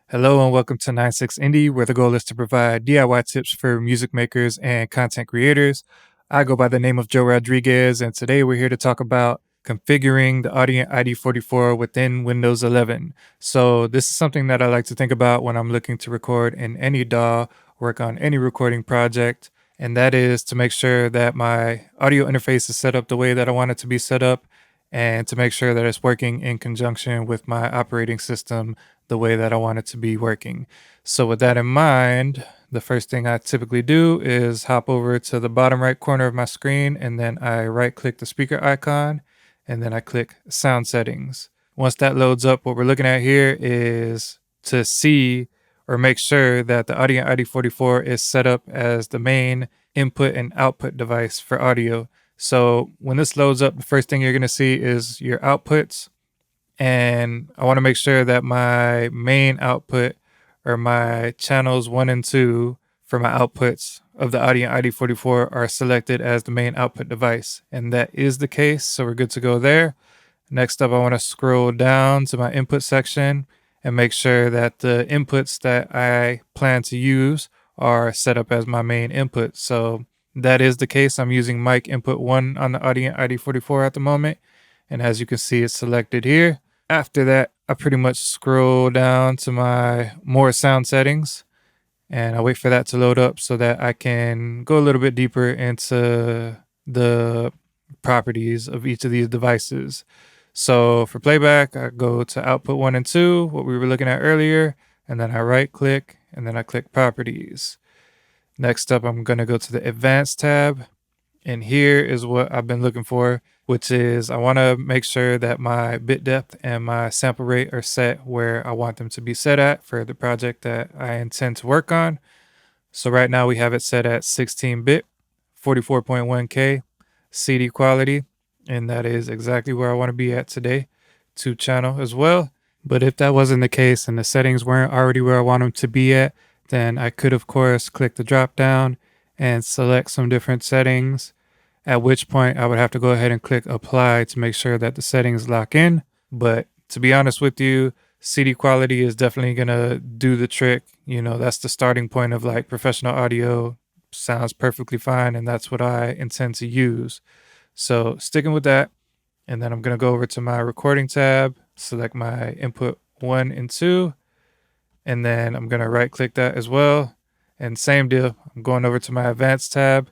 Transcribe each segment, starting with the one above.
Hello and welcome to 96Indie, where the goal is to provide DIY tips for music makers and content creators. I go by the name of Joe Rodriguez, and today we're here to talk about configuring the Audient iD44 within Windows 11. So this is something that I like to think about when I'm looking to record in any DAW, work on any recording project, and that is to make sure that my audio interface is set up the way that I want it to be set up, and to make sure that it's working in conjunction with my operating system the way that I want it to be working. So with that in mind, the first thing I typically do is hop over to the bottom right corner of my screen, and then I right click the speaker icon, and then I click sound settings. Once that loads up, what we're looking at here is to see or make sure that the Audient iD44 is set up as the main input and output device for audio. So when this loads up, the first thing you're going to see is your outputs. And I want to make sure that my main output or my channels 1 and 2 for my outputs of the Audient iD44 are selected as the main output device. And that is the case, so we're good to go there. Next up, I want to scroll down to my input section and make sure that the inputs that I plan to use are set up as my main input. So that is the case. I'm using mic input 1 on the Audient iD44 at the moment. And as you can see, it's selected here. After that, I pretty much scroll down to my more sound settings, and I wait for that to load up so that I can go a little bit deeper into the properties of each of these devices. So for playback, I go to output 1 and 2, what we were looking at earlier, and then I right click and then I click properties. Next up, I'm going to go to the advanced tab, and here is what I've been looking for, which is I want to make sure that my bit depth and my sample rate are set where I want them to be set at for the project that I intend to work on. So right now we have it set at 16-bit, 44.1K, CD quality, and that is exactly where I want to be at today. 2-channel as well. But if that wasn't the case and the settings weren't already where I want them to be at, then I could, of course, click the drop down and select some different settings, at which point I would have to go ahead and click apply to make sure that the settings lock in. But to be honest with you, CD quality is definitely going to do the trick. You know, that's the starting point of like professional audio. Sounds perfectly fine, and that's what I intend to use. So sticking with that, and then I'm going to go over to my recording tab, select my input 1 and 2, and then I'm going to right click that as well. And same deal, I'm going over to my advanced tab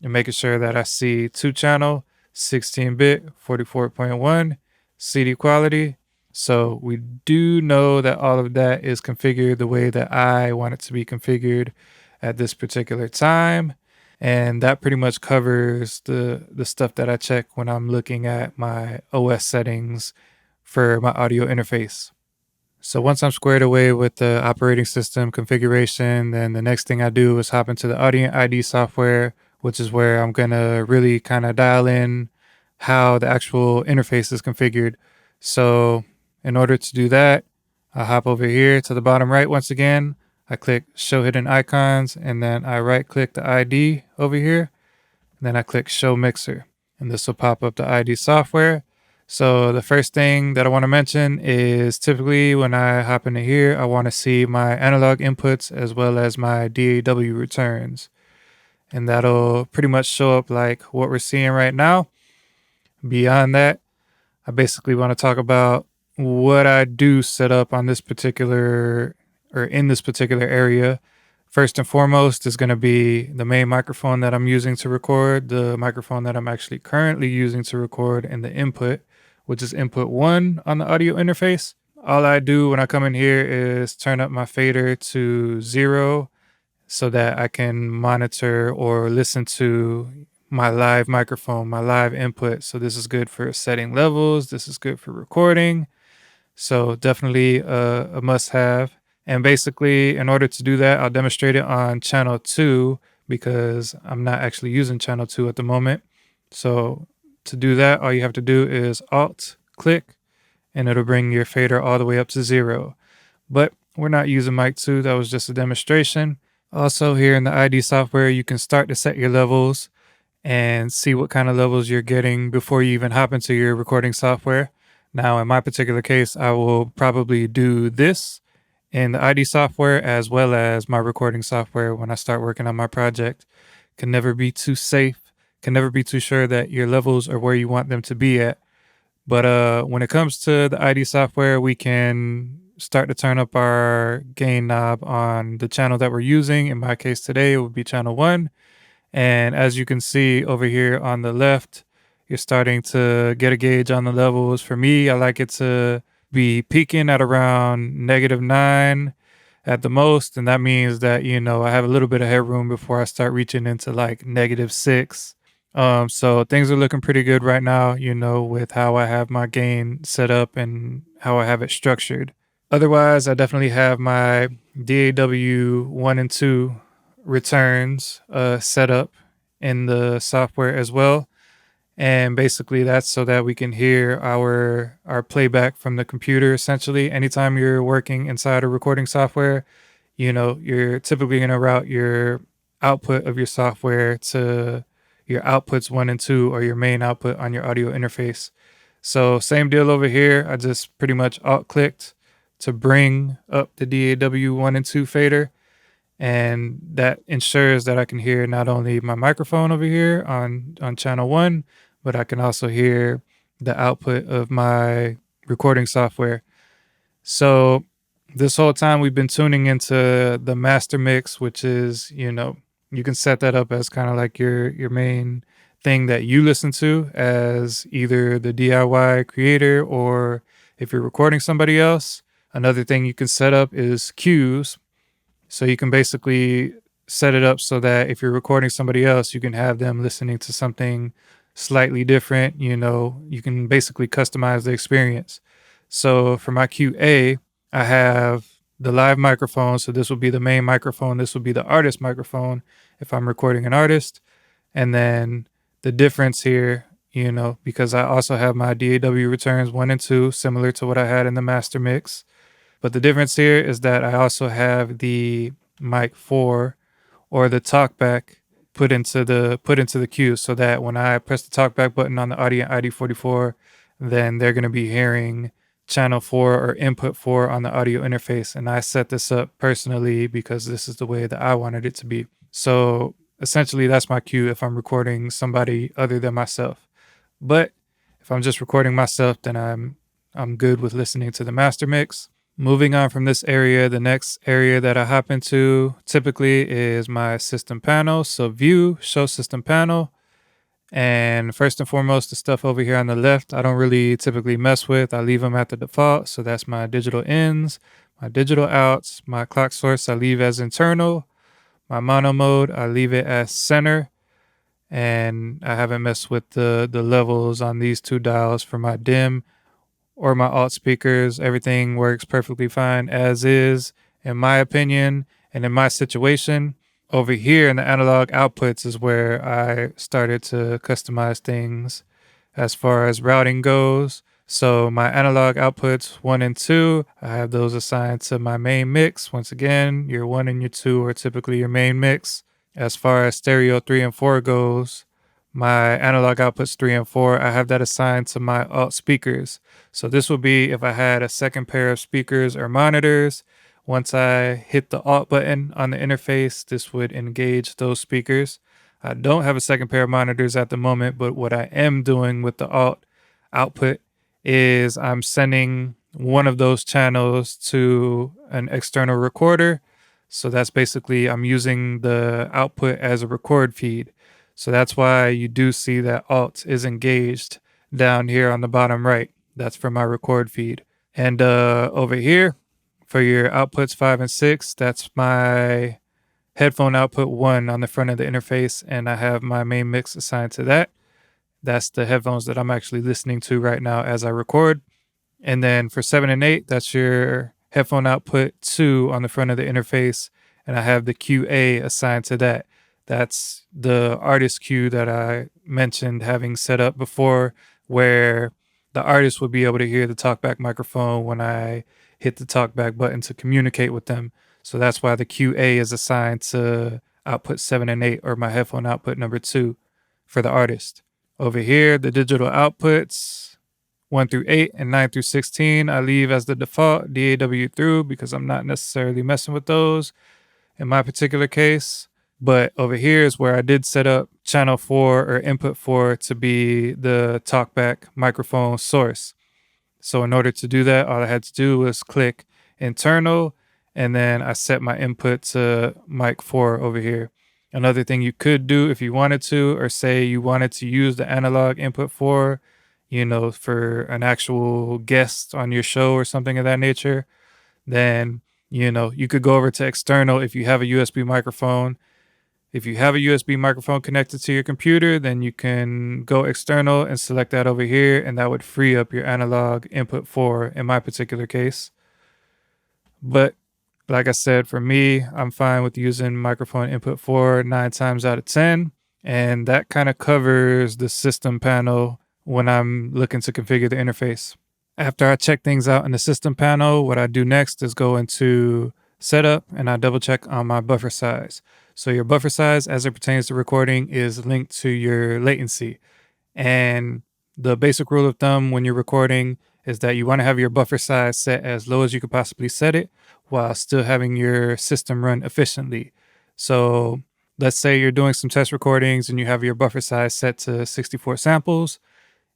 and making sure that I see 2-channel, 16-bit, 44.1, CD quality. So we do know that all of that is configured the way that I want it to be configured at this particular time. And that pretty much covers the stuff that I check when I'm looking at my OS settings for my audio interface. So once I'm squared away with the operating system configuration, then the next thing I do is hop into the Audient iD software, which is where I'm going to really kind of dial in how the actual interface is configured. So in order to do that, I hop over here to the bottom right once again. I click show hidden icons, and then I right click the ID over here. And then I click show mixer, and this will pop up the iD software. So the first thing that I want to mention is typically when I hop into here, I want to see my analog inputs as well as my DAW returns. And that'll pretty much show up like what we're seeing right now. Beyond that, I basically want to talk about what I do set up on this particular or in this particular area. First and foremost is going to be the main microphone that I'm using to record, the microphone that I'm actually currently using to record, and the input, which is input 1 on the audio interface. All I do when I come in here is turn up my fader to 0 so that I can monitor or listen to my live microphone, my live input. So this is good for setting levels. This is good for recording. So definitely a must-have. And basically, in order to do that, I'll demonstrate it on channel 2 because I'm not actually using channel 2 at the moment. So to do that, all you have to do is Alt-click, and it'll bring your fader all the way up to 0. But we're not using mic 2. That was just a demonstration. Also, here in the iD software, you can start to set your levels and see what kind of levels you're getting before you even hop into your recording software. Now, in my particular case, I will probably do this in the ID software as well as my recording software when I start working on my project. Can never be too safe, can never be too sure that your levels are where you want them to be at. But when it comes to the ID software, we can start to turn up our gain knob on the channel that we're using. In my case today, it would be channel 1. And as you can see over here on the left, you're starting to get a gauge on the levels. For me, I like it to be peaking at around -9 at the most. And that means that, I have a little bit of headroom before I start reaching into like -6. So things are looking pretty good right now, with how I have my gain set up and how I have it structured. Otherwise, I definitely have my DAW 1 and 2 returns set up in the software as well. And basically that's so that we can hear our playback from the computer. Essentially, anytime you're working inside a recording software, you're typically going to route your output of your software to your outputs 1 and 2 or your main output on your audio interface. So same deal over here. I just pretty much alt clicked to bring up the DAW 1 and 2 fader. And that ensures that I can hear not only my microphone over here on channel 1, but I can also hear the output of my recording software. So this whole time we've been tuning into the master mix, which is, you can set that up as kind of like your main thing that you listen to as either the DIY creator or if you're recording somebody else. Another thing you can set up is cues. So you can basically set it up so that if you're recording somebody else, you can have them listening to something slightly different. You can basically customize the experience. So for my QA, I have the live microphone. So this will be the main microphone. This will be the artist microphone if I'm recording an artist. And then the difference here, because I also have my DAW returns 1 and 2, similar to what I had in the master mix. But the difference here is that I also have the mic 4 or the Talkback put into the queue so that when I press the Talkback button on the Audient iD44, then they're going to be hearing channel 4 or input 4 on the audio interface. And I set this up personally because this is the way that I wanted it to be. So essentially that's my cue if I'm recording somebody other than myself. But if I'm just recording myself, then I'm good with listening to the master mix. Moving on from this area, the next area that I hop into typically is my system panel. So view, show system panel. And first and foremost, the stuff over here on the left, I don't really typically mess with. I leave them at the default. So that's my digital ins, my digital outs, my clock source, I leave as internal. My mono mode, I leave it as center. And I haven't messed with the levels on these 2 dials for my dim or my alt speakers. Everything works perfectly fine as is, in my opinion, and in my situation. Over here in the analog outputs is where I started to customize things as far as routing goes. So my analog outputs 1 and 2, I have those assigned to my main mix. Once again, your 1 and your 2 are typically your main mix. As far as stereo 3 and 4 goes, my analog outputs 3 and 4, I have that assigned to my alt speakers. So this will be if I had a second pair of speakers or monitors. Once I hit the alt button on the interface, this would engage those speakers. I don't have a second pair of monitors at the moment, but what I am doing with the alt output is I'm sending one of those channels to an external recorder. So that's basically I'm using the output as a record feed. So that's why you do see that alt is engaged down here on the bottom right. That's for my record feed. And over here for your outputs 5 and 6, that's my headphone output 1 on the front of the interface. And I have my main mix assigned to that. That's the headphones that I'm actually listening to right now as I record. And then for 7 and 8, that's your headphone output 2 on the front of the interface. And I have the QA assigned to that. That's the artist cue that I mentioned having set up before, where the artist would be able to hear the talkback microphone when I hit the talkback button to communicate with them. So that's why the QA is assigned to output 7 and 8, or my headphone output number 2 for the artist. Over here, the digital outputs 1 through 8 and 9 through 16, I leave as the default DAW through because I'm not necessarily messing with those in my particular case. But over here is where I did set up channel 4 or input 4 to be the Talkback microphone source. So in order to do that, all I had to do was click internal, and then I set my input to mic 4 over here. Another thing you could do if you wanted to, or say you wanted to use the analog input 4, for an actual guest on your show or something of that nature, then, you could go over to external if you have a USB microphone. If you have a USB microphone connected to your computer, then you can go external and select that over here, and that would free up your analog input 4 in my particular case. But like I said, for me, I'm fine with using microphone input 4 9 times out of 10. And that kind of covers the system panel when I'm looking to configure the interface. After I check things out in the system panel, what I do next is go into setup and I double check on my buffer size. So your buffer size as it pertains to recording is linked to your latency. And the basic rule of thumb when you're recording is that you want to have your buffer size set as low as you could possibly set it while still having your system run efficiently. So let's say you're doing some test recordings and you have your buffer size set to 64 samples.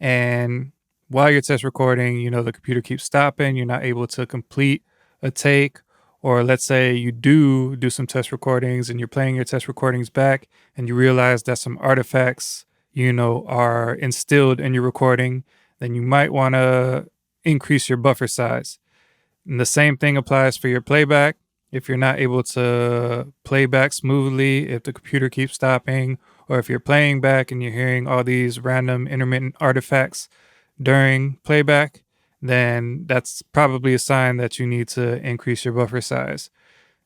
And while you're test recording, the computer keeps stopping. You're not able to complete a take. Or let's say you do some test recordings and you're playing your test recordings back and you realize that some artifacts, are instilled in your recording, then you might want to increase your buffer size. And the same thing applies for your playback. If you're not able to play back smoothly, if the computer keeps stopping, or if you're playing back and you're hearing all these random intermittent artifacts during playback, then that's probably a sign that you need to increase your buffer size.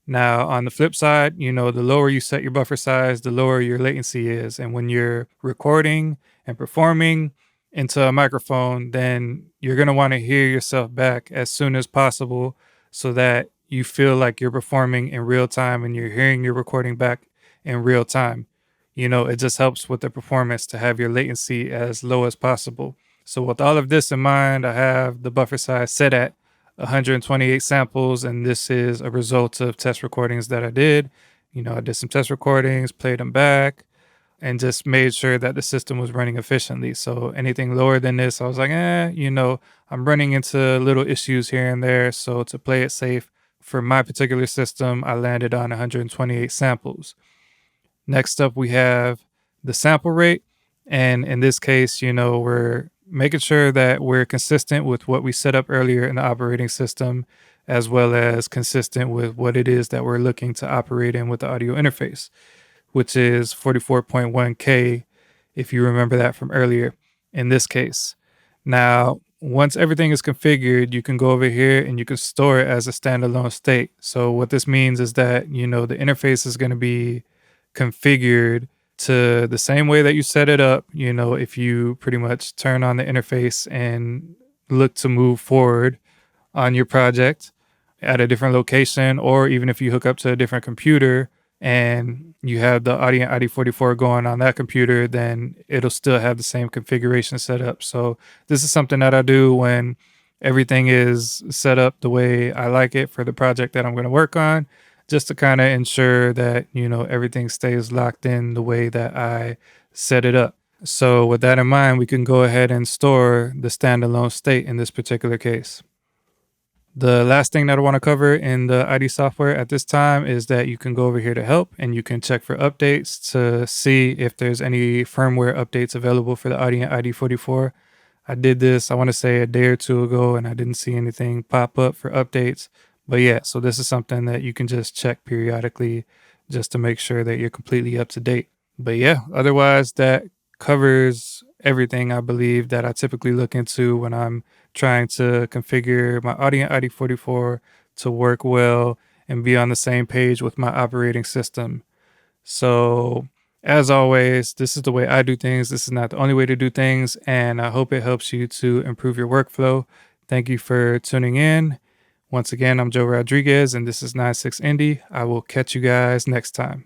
Now, on the flip side, the lower you set your buffer size, the lower your latency is. And when you're recording and performing into a microphone, then you're going to want to hear yourself back as soon as possible so that you feel like you're performing in real time and you're hearing your recording back in real time. It just helps with the performance to have your latency as low as possible. So with all of this in mind, I have the buffer size set at 128 samples, and this is a result of test recordings that I did. I did some test recordings, played them back, and just made sure that the system was running efficiently. So anything lower than this, I was like, I'm running into little issues here and there. So to play it safe, for my particular system, I landed on 128 samples. Next up, we have the sample rate. And in this case, we're making sure that we're consistent with what we set up earlier in the operating system, as well as consistent with what it is that we're looking to operate in with the audio interface, which is 44.1K, if you remember that from earlier in this case. Now, once everything is configured, you can go over here and you can store it as a standalone state. So what this means is that, the interface is going to be configured to the same way that you set it up. If you pretty much turn on the interface and look to move forward on your project at a different location, or even if you hook up to a different computer and you have the Audient iD44 going on that computer, then it'll still have the same configuration set up. So this is something that I do when everything is set up the way I like it for the project that I'm going to work on, just to kind of ensure that, everything stays locked in the way that I set it up. So with that in mind, we can go ahead and store the standalone state in this particular case. The last thing that I want to cover in the ID software at this time is that you can go over here to help and you can check for updates to see if there's any firmware updates available for the Audient iD44. I did this, I want to say a day or two ago, and I didn't see anything pop up for updates. But yeah, so this is something that you can just check periodically just to make sure that you're completely up to date. But yeah, otherwise that covers everything I believe that I typically look into when I'm trying to configure my Audient iD44 to work well and be on the same page with my operating system. So as always, this is the way I do things. This is not the only way to do things, and I hope it helps you to improve your workflow. Thank you for tuning in. Once again, I'm Joe Rodriguez, and this is 96Indie. I will catch you guys next time.